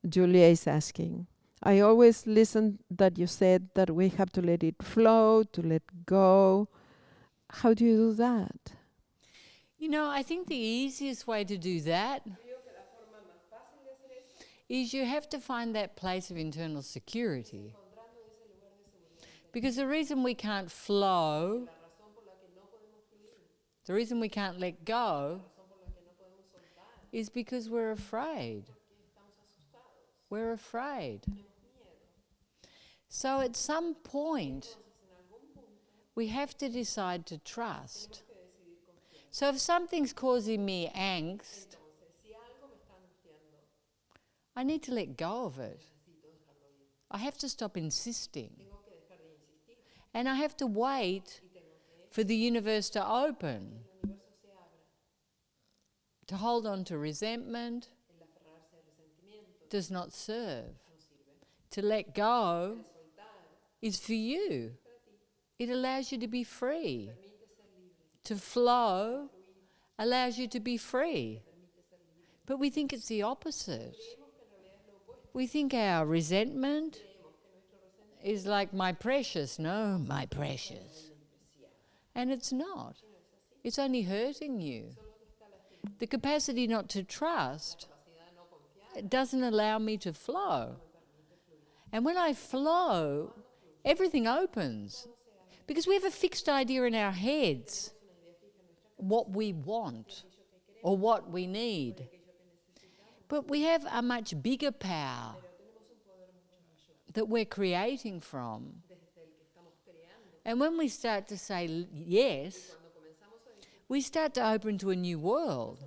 Julia is asking. I always listen that you said that we have to let it flow, to let go. How do you do that? You know, I think the easiest way to do that is you have to find that place of internal security. Because the reason we can't flow, the reason we can't let go, is because we're afraid. We're afraid. So at some point, we have to decide to trust. So if something's causing me angst, I need to let go of it. I have to stop insisting. And I have to wait for the universe to open. To hold on to resentment does not serve. To let go is for you. It allows you to be free. To flow allows you to be free. But we think it's the opposite. We think our resentment is like my precious. No, my precious. And it's not. It's only hurting you. The capacity not to trust, it doesn't allow me to flow. And when I flow, everything opens. Because we have a fixed idea in our heads what we want or what we need. But we have a much bigger power that we're creating from. And when we start to say yes, we start to open to a new world.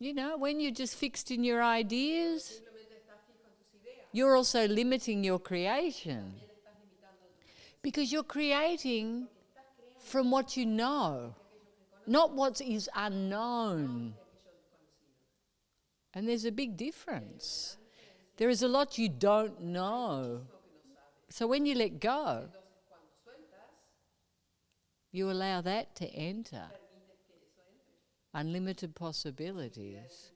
You know, when you're just fixed in your ideas, you're also limiting your creation. Because you're creating from what you know, not what is unknown. And there's a big difference. There is a lot you don't know. So when you let go, you allow that to enter. Unlimited possibilities.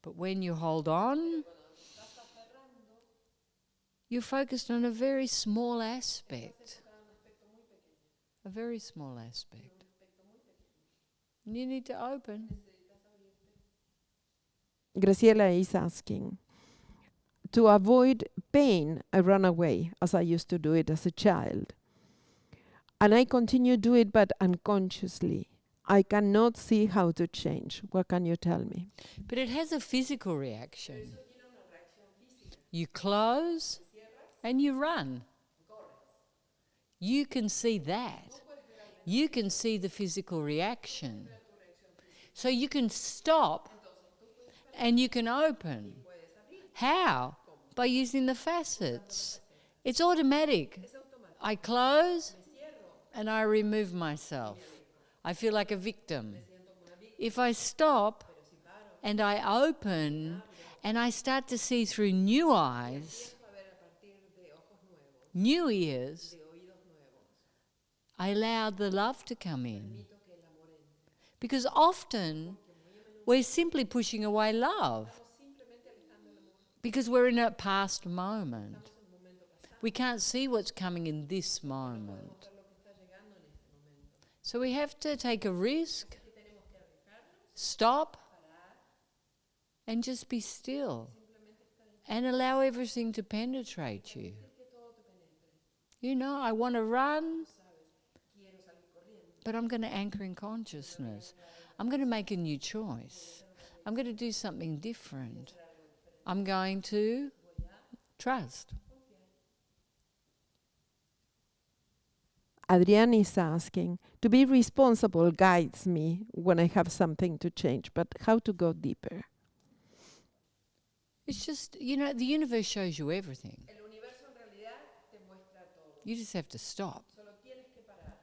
But when you hold on, you're focused on a very small aspect. A very small aspect. And you need to open. Graciela is asking. To avoid pain, I run away, as I used to do it as a child. And I continue to do it, but unconsciously. I cannot see how to change. What can you tell me? But it has a physical reaction. You close and you run. You can see that. You can see the physical reaction. So you can stop and you can open. How? By using the facets. It's automatic. I close and I remove myself. I feel like a victim. If I stop and I open and I start to see through new eyes, new ears, I allow the love to come in. Because often we're simply pushing away love because we're in a past moment. We can't see what's coming in this moment. So we have to take a risk, stop, and just be still and allow everything to penetrate you. You know, I want to run, but I'm going to anchor in consciousness. I'm going to make a new choice. I'm going to do something different. I'm going to trust. Adrian is asking, to be responsible guides me when I have something to change, but how to go deeper? It's just, you know, the universe shows you everything. You just have to stop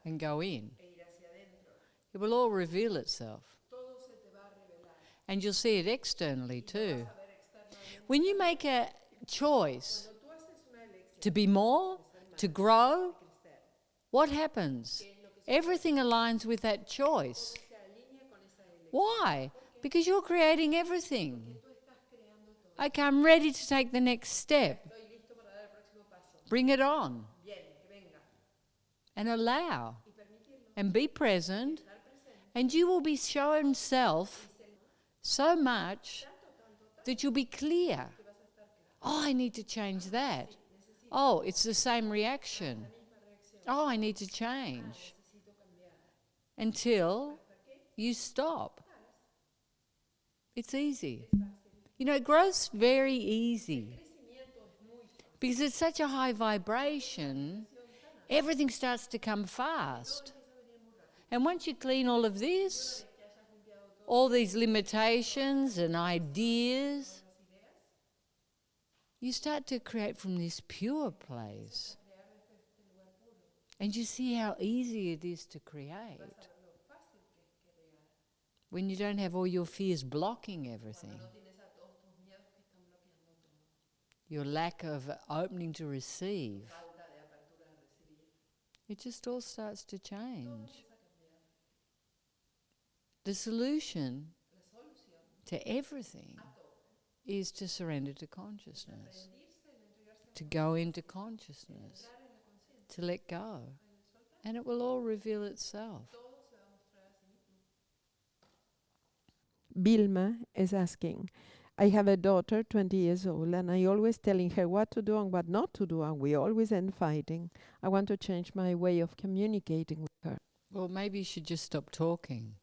and go in. It will all reveal itself. And you'll see it externally too. When you make a choice to be more, to grow, what happens? Everything aligns with that choice. Why? Because you're creating everything. Okay, I'm ready to take the next step. Bring it on. And allow. And be present. And you will be shown self so much that you'll be clear. Oh, I need to change that. Oh, it's the same reaction. Oh, I need to change. Until you stop. It's easy. You know, growth's very easy. Because it's such a high vibration, everything starts to come fast. And once you clean all of this, all these limitations and ideas, you start to create from this pure place. And you see how easy it is to create when you don't have all your fears blocking everything. Your lack of opening to receive. It just all starts to change. The solution to everything is to surrender to consciousness, to go into consciousness, to let go, and it will all reveal itself. Vilma is asking, I have a daughter, 20 years old, and I always telling her what to do and what not to do, and we always end fighting. I want to change my way of communicating with her. Well, maybe you should just stop talking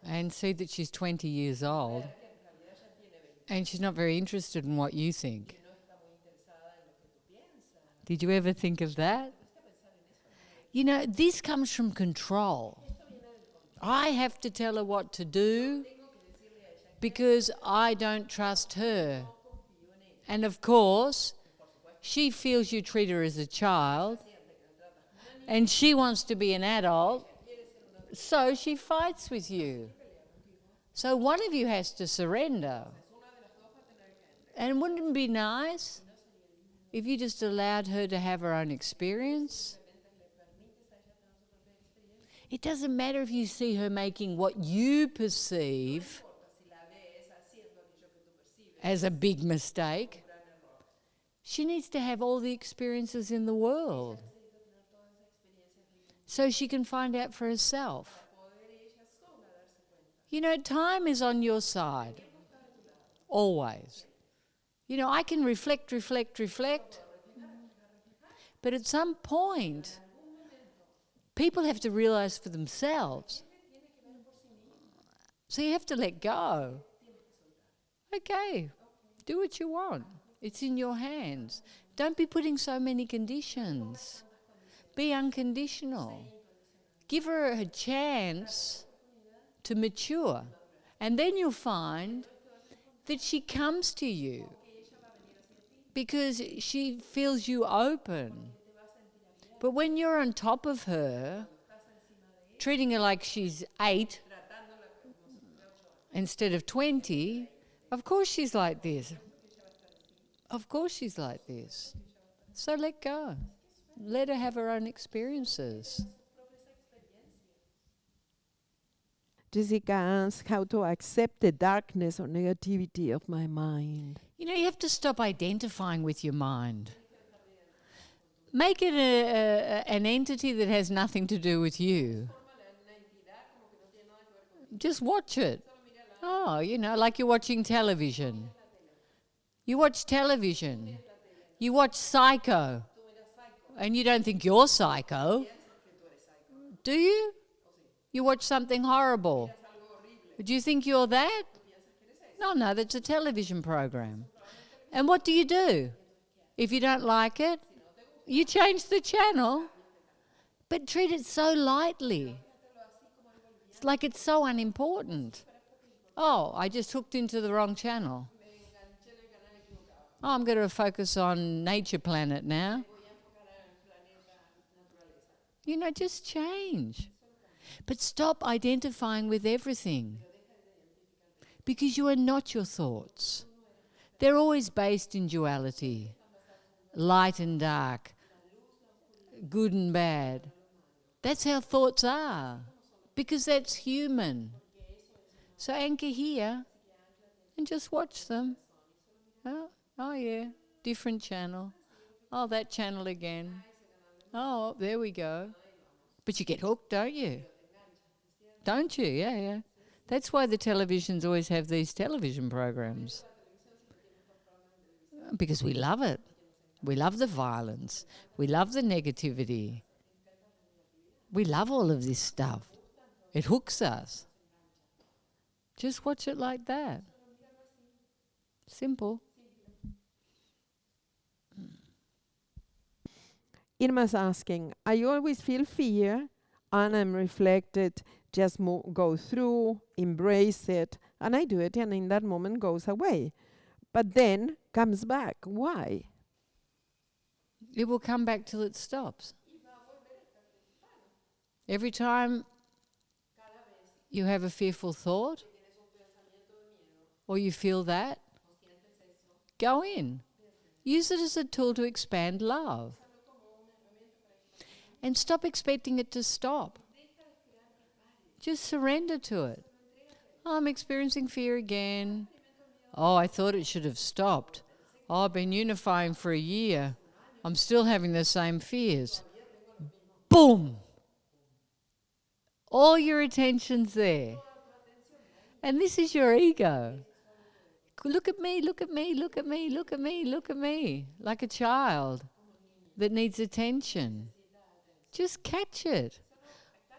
and see that she's 20 years old and she's not very interested in what you think. Did you ever think of that? You know, this comes from control. I have to tell her what to do because I don't trust her. And of course, she feels you treat her as a child and she wants to be an adult, so she fights with you. So one of you has to surrender. And wouldn't it be nice if you just allowed her to have her own experience? It doesn't matter if you see her making what you perceive as a big mistake. She needs to have all the experiences in the world so she can find out for herself. You know, time is on your side, always. You know, I can reflect, but at some point, people have to realize for themselves. So you have to let go. Okay, do what you want. It's in your hands. Don't be putting so many conditions. Be unconditional. Give her a chance to mature. And then you'll find that she comes to you because she feels you open. But when you're on top of her, treating her like she's 8 instead of 20, of course she's like this. Of course she's like this. So let go. Let her have her own experiences. Jessica asks how to accept the darkness or negativity of my mind. You know, you have to stop identifying with your mind. Make it an entity that has nothing to do with you. Just watch it. Oh, you know, like you're watching television. You watch television. You watch Psycho. And you don't think you're psycho. Do you? You watch something horrible. Do you think you're that? No, that's a television program. And what do? If you don't like it, you change the channel, but treat it so lightly. It's like it's so unimportant. Oh, I just hooked into the wrong channel. Oh, I'm going to focus on Nature Planet now. You know, just change. But stop identifying with everything. Because you are not your thoughts. They're always based in duality. Light and dark. Good and bad. That's how thoughts are. Because that's human. So anchor here and just watch them. Oh yeah, different channel. Oh, that channel again. Oh, there we go. But you get hooked, don't you? Don't you? Yeah, yeah. That's why the televisions always have these television programs. Because we love it. We love the violence. We love the negativity. We love all of this stuff. It hooks us. Just watch it like that. Simple. Irma's asking, I always feel fear and I'm reflected, just go through, embrace it, and I do it and in that moment goes away. But then comes back. Why? It will come back till it stops. Every time you have a fearful thought or you feel that, go in. Use it as a tool to expand love. And stop expecting it to stop. Just surrender to it. Oh, I'm experiencing fear again. Oh, I thought it should have stopped. Oh, I've been unifying for a year. I'm still having the same fears. Boom! All your attention's there. And this is your ego. Look at me, look at me, look at me, look at me, look at me. Like a child that needs attention. Just catch it.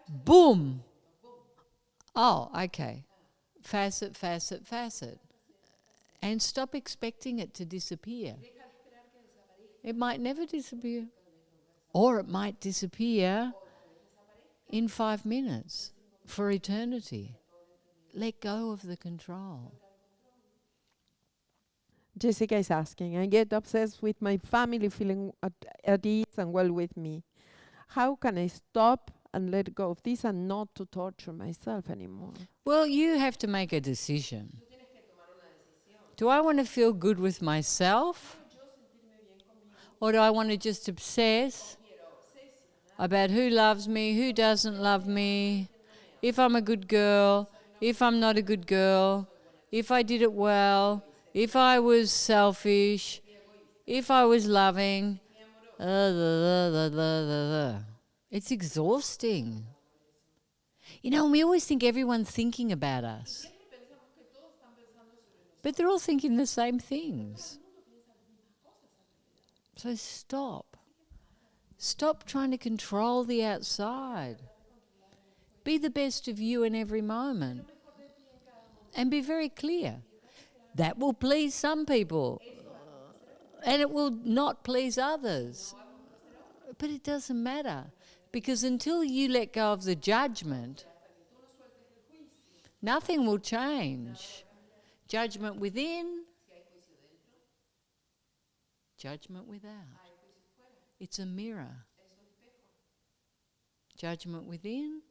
Boom. Oh, okay. Facet, facet, facet. And stop expecting it to disappear. It might never disappear. Or it might disappear in 5 minutes for eternity. Let go of the control. Jessica is asking, I get obsessed with my family feeling at ease and well with me. How can I stop and let go of this and not to torture myself anymore? Well, you have to make a decision. Do I want to feel good with myself? Or do I want to just obsess about who loves me, who doesn't love me, if I'm a good girl, if I'm not a good girl, if I did it well, if I was selfish, if I was loving? It's exhausting. You know, we always think everyone's thinking about us. But they're all thinking the same things. So stop. Stop trying to control the outside. Be the best of you in every moment. And be very clear. That will please some people. And it will not please others. But it doesn't matter. Because until you let go of the judgment, nothing will change. Judgment within, judgment without. It's a mirror. Judgment within,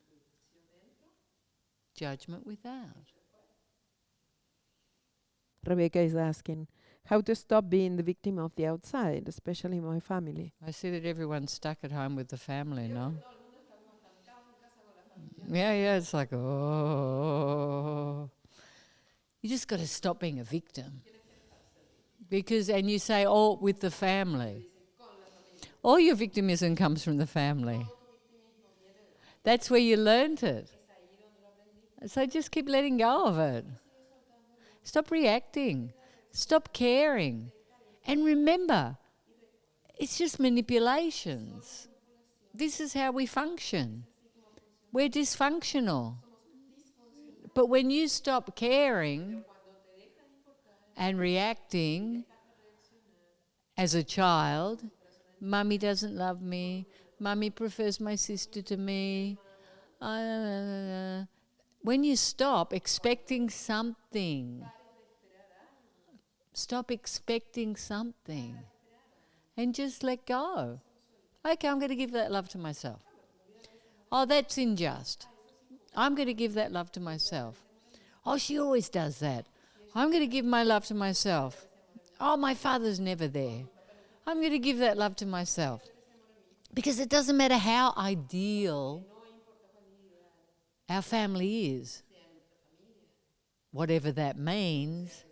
judgment without. Rebecca is asking, how to stop being the victim of the outside, especially my family. I see that everyone's stuck at home with the family, no? Yeah, it's like, oh. You just got to stop being a victim. And you say, oh, with the family. All your victimism comes from the family. That's where you learnt it. So just keep letting go of it. Stop reacting. Stop caring. And remember, it's just manipulations. This is how we function. We're dysfunctional. But when you stop caring and reacting as a child, Mummy doesn't love me, Mummy prefers my sister to me. When you stop expecting something, and just let go. Okay, I'm going to give that love to myself. Oh, that's unjust. I'm going to give that love to myself. Oh, she always does that. I'm going to give my love to myself. Oh, my father's never there. I'm going to give that love to myself. Because it doesn't matter how ideal our family is. Whatever that means,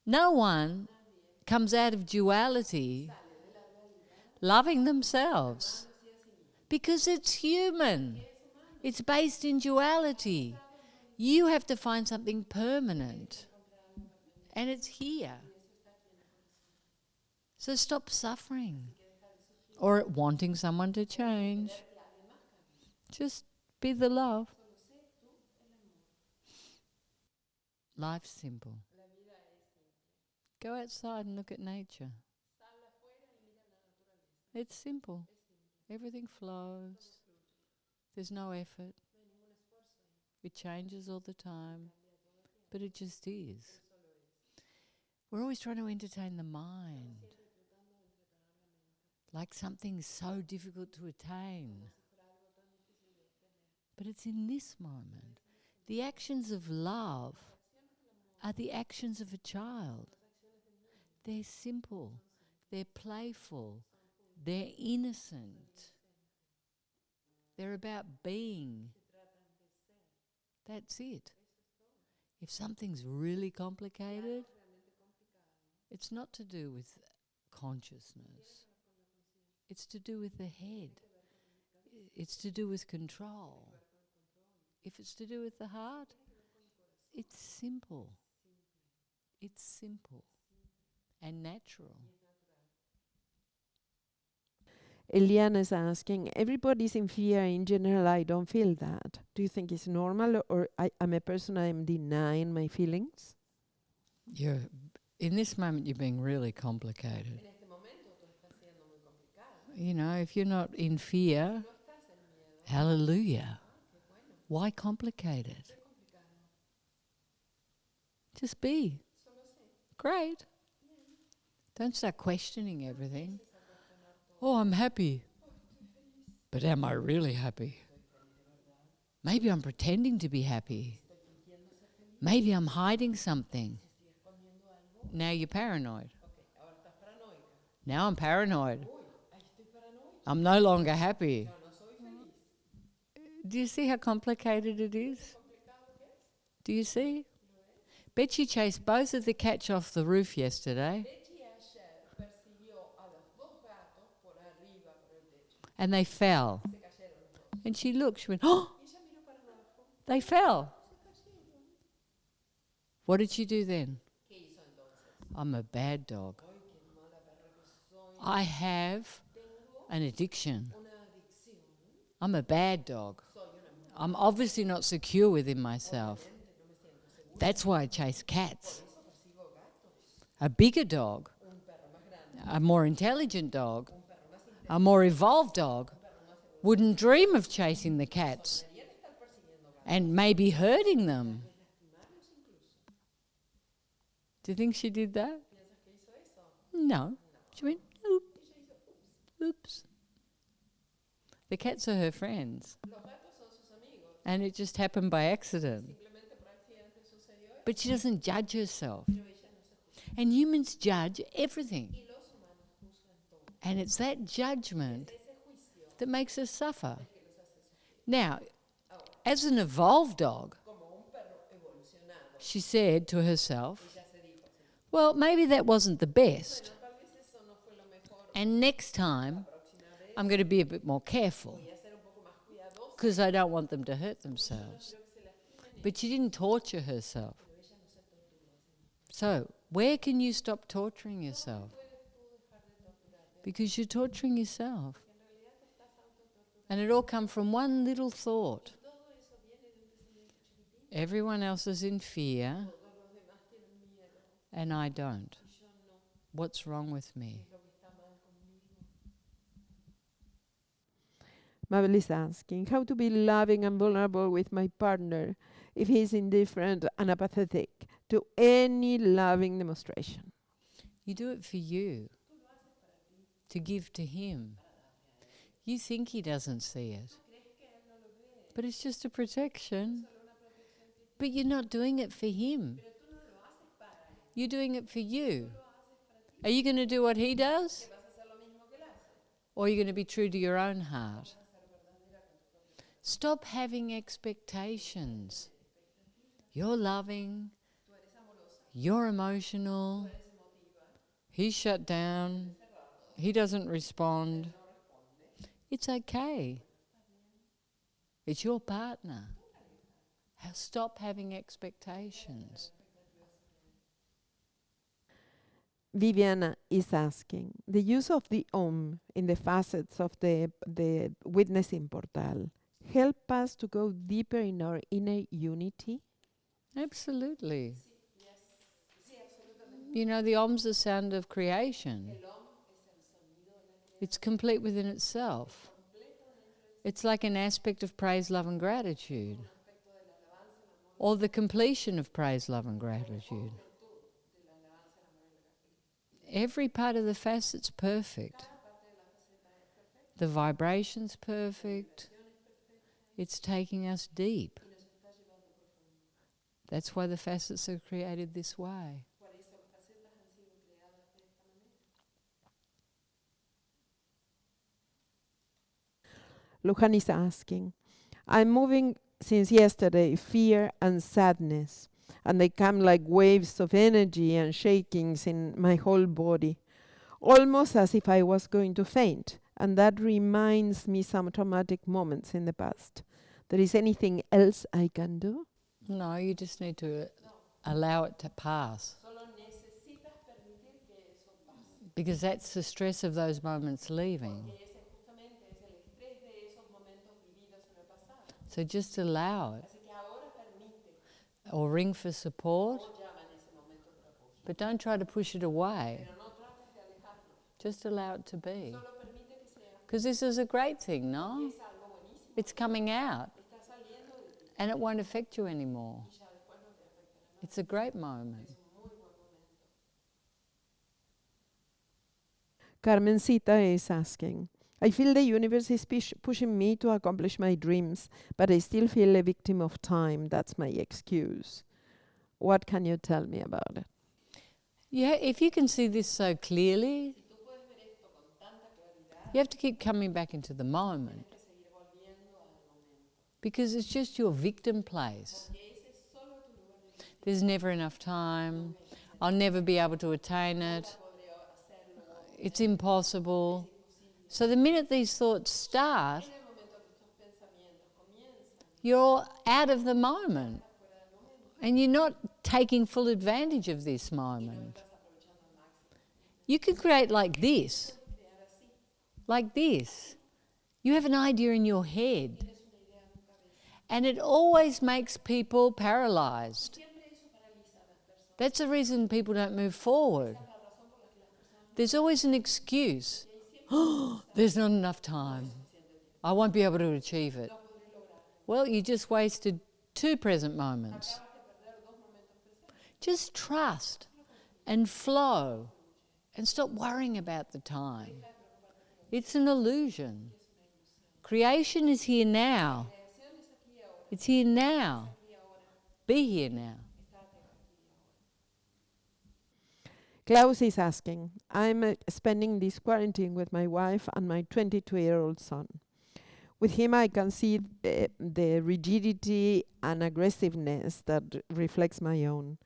No one comes out of duality loving themselves because it's human. It's based in duality. You have to find something permanent, and it's here. So stop suffering or wanting someone to change. Just be the love. Life's simple. Go outside and look at nature. It's simple. Everything flows. There's no effort. It changes all the time, but it just is. We're always trying to entertain the mind, like something so difficult to attain. But it's in this moment. The actions of love are the actions of a child. They're simple, they're playful, they're innocent. They're about being. That's it. If something's really complicated, it's not to do with consciousness. It's to do with the head. It's to do with control. If it's to do with the heart, it's simple. It's simple and natural. Eliana is asking, everybody's in fear in general, I don't feel that. Do you think it's normal, or I'm a person, I'm denying my feelings? In this moment, you're being really complicated. You know, if you're not in fear, hallelujah. Why complicate it? Just be. Great. Don't start questioning everything. Oh, I'm happy. But am I really happy? Maybe I'm pretending to be happy. Maybe I'm hiding something. Now you're paranoid. Now I'm paranoid. I'm no longer happy. Do you see how complicated it is? Do you see? Betsy chased both of the cats off the roof yesterday. And they fell. And she looked, she went, oh, they fell. What did she do then? I'm a bad dog. I have an addiction. I'm a bad dog. I'm obviously not secure within myself. That's why I chase cats. A bigger dog, a more intelligent dog, a more evolved dog wouldn't dream of chasing the cats and maybe hurting them. Do you think she did that? No. She went, oops. The cats are her friends. And it just happened by accident. But she doesn't judge herself. And humans judge everything. And it's that judgment that makes us suffer. Now, as an evolved dog, she said to herself, well, maybe that wasn't the best. And next time, I'm going to be a bit more careful because I don't want them to hurt themselves. But she didn't torture herself. So, where can you stop torturing yourself? Because you're torturing yourself. And it all comes from one little thought. Everyone else is in fear, and I don't. What's wrong with me? Mabel is asking, how to be loving and vulnerable with my partner if he's indifferent and apathetic to any loving demonstration? You do it for you, to give to him. You think he doesn't see it, but it's just a protection. But you're not doing it for him. You're doing it for you. Are you going to do what he does? Or are you going to be true to your own heart? Stop having expectations. You're loving, You're emotional. He's shut down. He doesn't respond. It's okay. It's your partner. Stop having expectations. Viviana is asking, the use of the in the facets of the witnessing portal help us to go deeper in our inner unity? Absolutely. You know, the Om's the sound of creation. It's complete within itself. It's like an aspect of praise, love and gratitude. Or the completion of praise, love and gratitude. Every part of the facet's perfect. The vibration's perfect. It's taking us deep. That's why the facets are created this way. Lujan is asking, I'm moving since yesterday, fear and sadness, and they come like waves of energy and shakings in my whole body, almost as if I was going to faint, and that reminds me some traumatic moments in the past. There is anything else I can do? No, you just need to allow it to pass. Because that's the stress of those moments leaving. So just allow it. Or ring for support. But don't try to push it away. Just allow it to be. Because this is a great thing, no? It's coming out. And it won't affect you anymore. It's a great moment. Carmencita is asking, I feel the universe is pushing me to accomplish my dreams, but I still feel a victim of time. That's my excuse. What can you tell me about it? Yeah, if you can see this so clearly, you have to keep coming back into the moment. Because it's just your victim place. There's never enough time. I'll never be able to attain it. It's impossible. So the minute these thoughts start, you're out of the moment. And you're not taking full advantage of this moment. You can create like this. Like this. You have an idea in your head. And it always makes people paralyzed. That's the reason people don't move forward. There's always an excuse. Oh, there's not enough time. I won't be able to achieve it. Well, you just wasted 2 present moments. Just trust and flow and stop worrying about the time. It's an illusion. Creation is here now. It's here now. Be here now. Klaus is asking, I'm spending this quarantine with my wife and my 22-year-old son. With him I can see the rigidity and aggressiveness that reflects my own.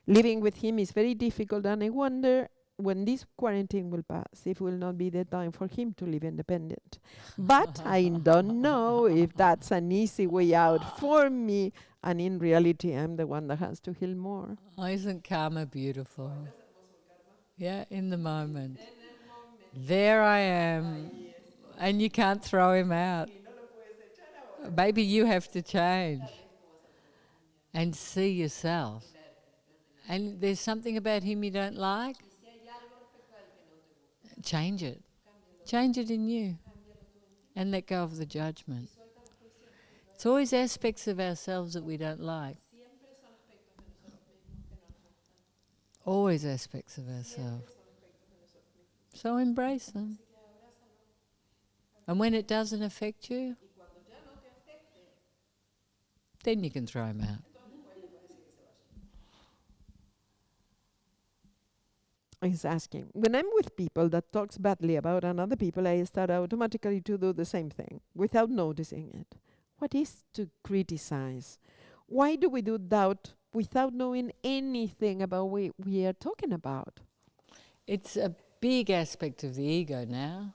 Living with him is very difficult, and I wonder when this quarantine will pass, if it will not be the time for him to live independent. But I don't know if that's an easy way out for me, and in reality I'm the one that has to heal more. Oh, isn't karma beautiful? Yeah, in the moment. There I am, and you can't throw him out. Maybe you have to change and see yourself. And there's something about him you don't like, change it. Change it in you. And let go of the judgment. It's always aspects of ourselves that we don't like. Always aspects of ourselves. So embrace them. And when it doesn't affect you, then you can throw them out. He's asking, when I'm with people that talks badly about another people, I start automatically to do the same thing without noticing it. What is to criticize? Why do we do that without knowing anything about what we are talking about. It's a big aspect of the ego now.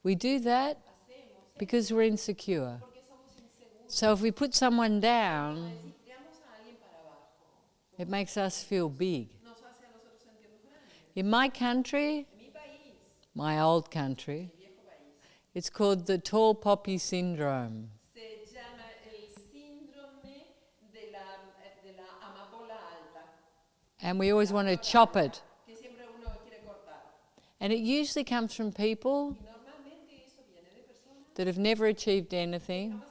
We do that because we're insecure. So if we put someone down, it makes us feel big. In my country, my old country, it's called the tall poppy syndrome. And we always want to chop it. And it usually comes from people that have never achieved anything,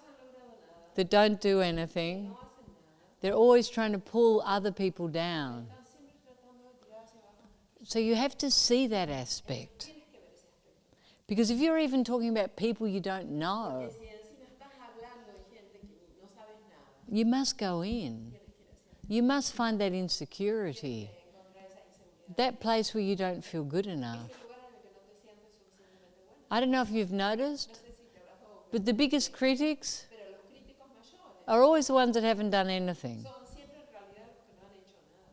that don't do anything. They're always trying to pull other people down. So you have to see that aspect. Because if you're even talking about people you don't know, you must go in. You must find that insecurity, that place where you don't feel good enough. I don't know if you've noticed, but the biggest critics are always the ones that haven't done anything.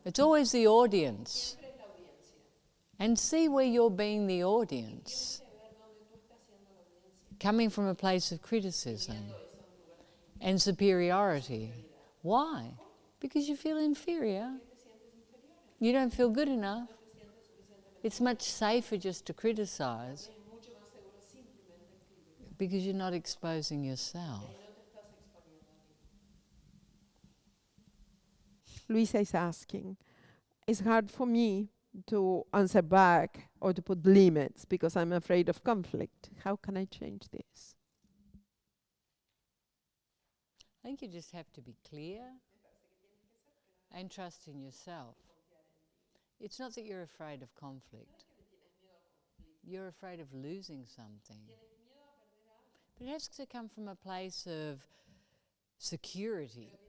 It's always the audience. And see where you're being the audience, coming from a place of criticism and superiority. Why? Because you feel inferior. You don't feel good enough. It's much safer just to criticize because you're not exposing yourself. Luisa is asking, it's hard for me to answer back or to put limits because I'm afraid of conflict. How can I change this? I think you just have to be clear and trust in yourself. It's not that you're afraid of conflict. You're afraid of losing something. But it has to come from a place of security,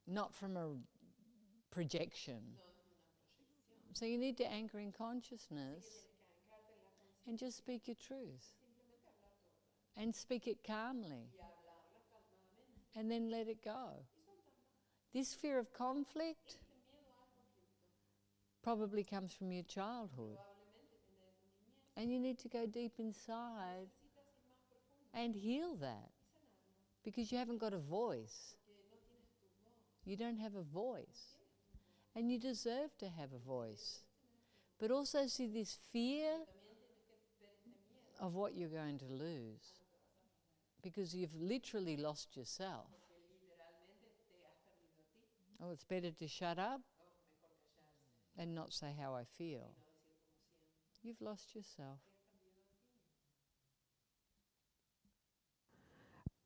not from a projection. So you need to anchor in consciousness and just speak your truth. And speak it calmly. And then let it go. This fear of conflict probably comes from your childhood. And you need to go deep inside and heal that. Because you haven't got a voice. You don't have a voice. And you deserve to have a voice. But also see this fear of what you're going to lose. Because you've literally lost yourself. Oh, it's better to shut up and not say how I feel. You've lost yourself.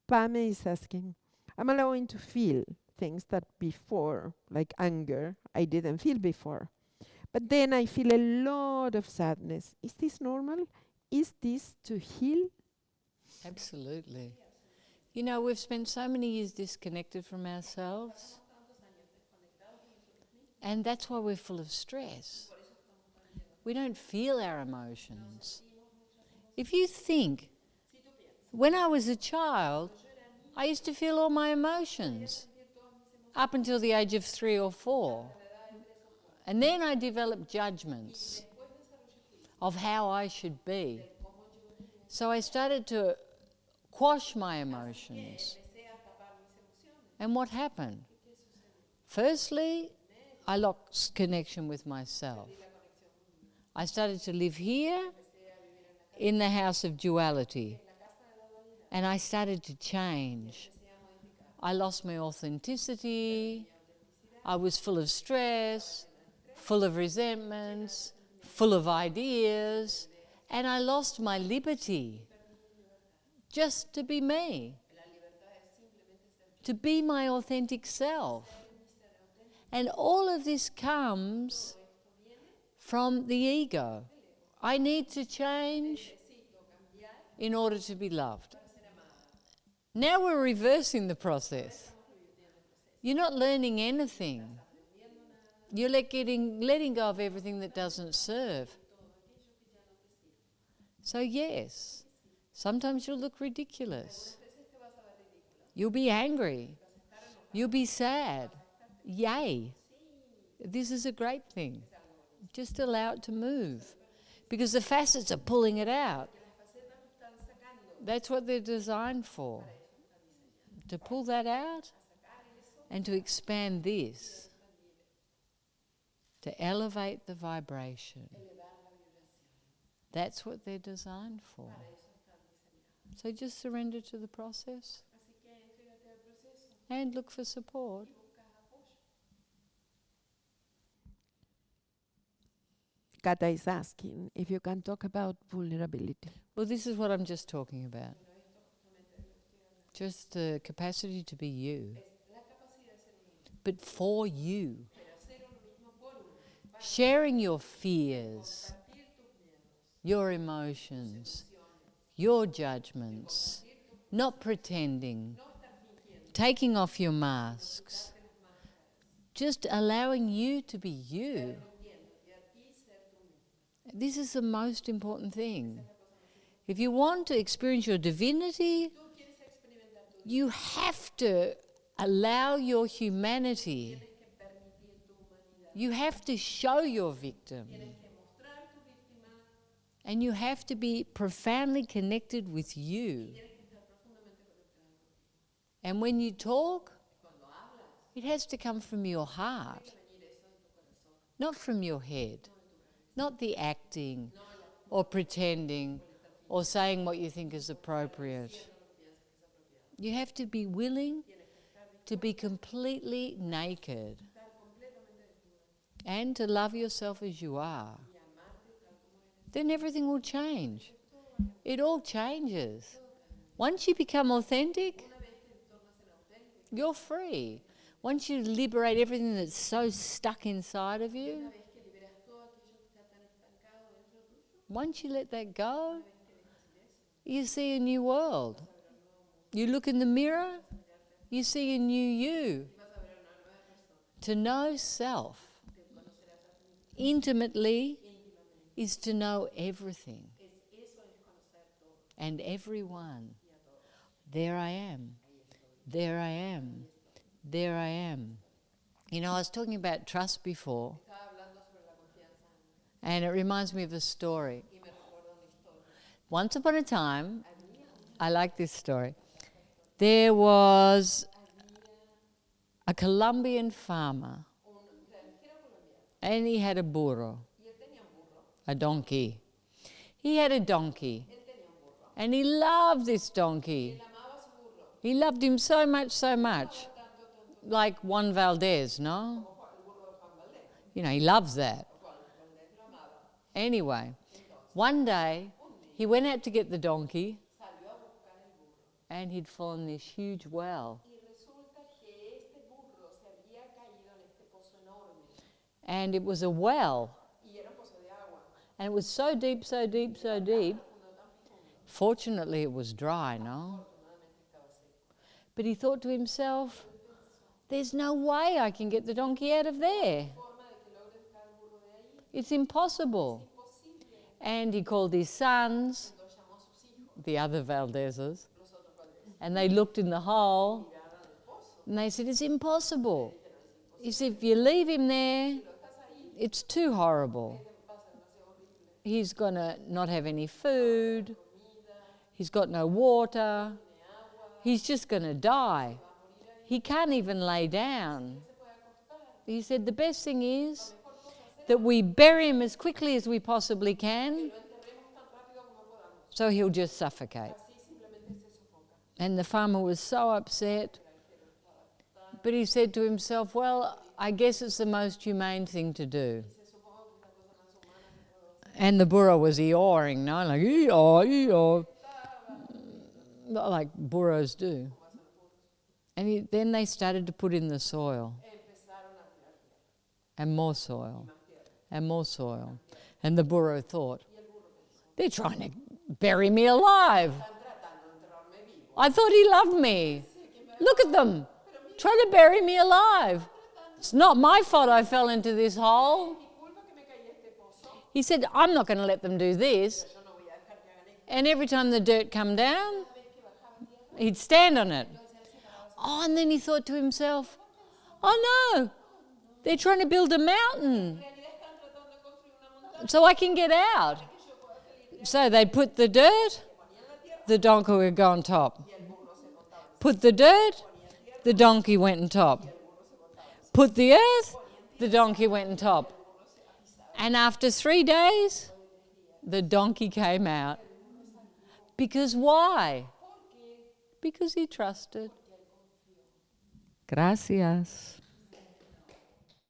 Pame is asking, I'm allowing to feel things that before, like anger, I didn't feel before. But then I feel a lot of sadness. Is this normal? Is this to heal? Absolutely. You know, we've spent so many years disconnected from ourselves. And that's why we're full of stress. We don't feel our emotions. If you think, when I was a child, I used to feel all my emotions up until the age of 3 or 4. And then I developed judgments of how I should be. So I started to quash my emotions. And what happened? Firstly, I lost connection with myself. I started to live here in the house of duality. And I started to change. I lost my authenticity. I was full of stress, full of resentments, full of ideas. And I lost my liberty just to be me, to be my authentic self. And all of this comes from the ego. I need to change in order to be loved. Now we're reversing the process. You're not learning anything. You're letting go of everything that doesn't serve. So yes, sometimes you'll look ridiculous. You'll be angry. You'll be sad. Yay. This is a great thing. Just allow it to move. Because the facets are pulling it out. That's what they're designed for. To pull that out and to expand this. To elevate the vibration. That's what they're designed for. So just surrender to the process and look for support. Kata is asking if you can talk about vulnerability. Well, this is what I'm just talking about. Just the capacity to be you. But for you. Sharing your fears, your emotions, your judgments, not pretending, taking off your masks, just allowing you to be you. This is the most important thing. If you want to experience your divinity, you have to allow your humanity. You have to show your victim. And you have to be profoundly connected with you. And when you talk, it has to come from your heart, not from your head, not the acting or pretending or saying what you think is appropriate. You have to be willing to be completely naked and to love yourself as you are. Then everything will change. It all changes. Once you become authentic, you're free. Once you liberate everything that's so stuck inside of you, once you let that go, you see a new world. You look in the mirror, you see a new you. To know self intimately is to know everything and everyone. There I am. There I am. There I am. You know, I was talking about trust before, and it reminds me of a story. Once upon a time, I like this story, there was a Colombian farmer, and he had a burro, a donkey. He had a donkey, and he loved this donkey. He loved him so much, like Juan Valdez, no? You know, he loves that. Anyway, one day, he went out to get the donkey, and he'd fallen in this huge well. And it was a well. And it was so deep. Fortunately, it was dry, no? But he thought to himself, there's no way I can get the donkey out of there. It's impossible. And he called his sons, the other Valdezes, and they looked in the hole, and they said, it's impossible. He said, if you leave him there, it's too horrible. He's going to not have any food. He's got no water. He's just going to die. He can't even lay down. He said, the best thing is that we bury him as quickly as we possibly can, so he'll just suffocate. And the farmer was so upset, but he said to himself, well, I guess it's the most humane thing to do. And the burro was eeyawing, no? Like, eeyaw, like burros do. And then they started to put in the soil. And more soil. And more soil. And the burro thought, they're trying to bury me alive. I thought he loved me. Look at them, trying to bury me alive. It's not my fault I fell into this hole. He said, I'm not going to let them do this. And every time the dirt come down, he'd stand on it. Oh, and then he thought to himself, oh no, they're trying to build a mountain so I can get out. So they put the dirt, the donkey would go on top. Put the dirt, the donkey went on top. Put the earth, the donkey went on top. And after 3 days, the donkey came out. Because why? Because he trusted. Gracias.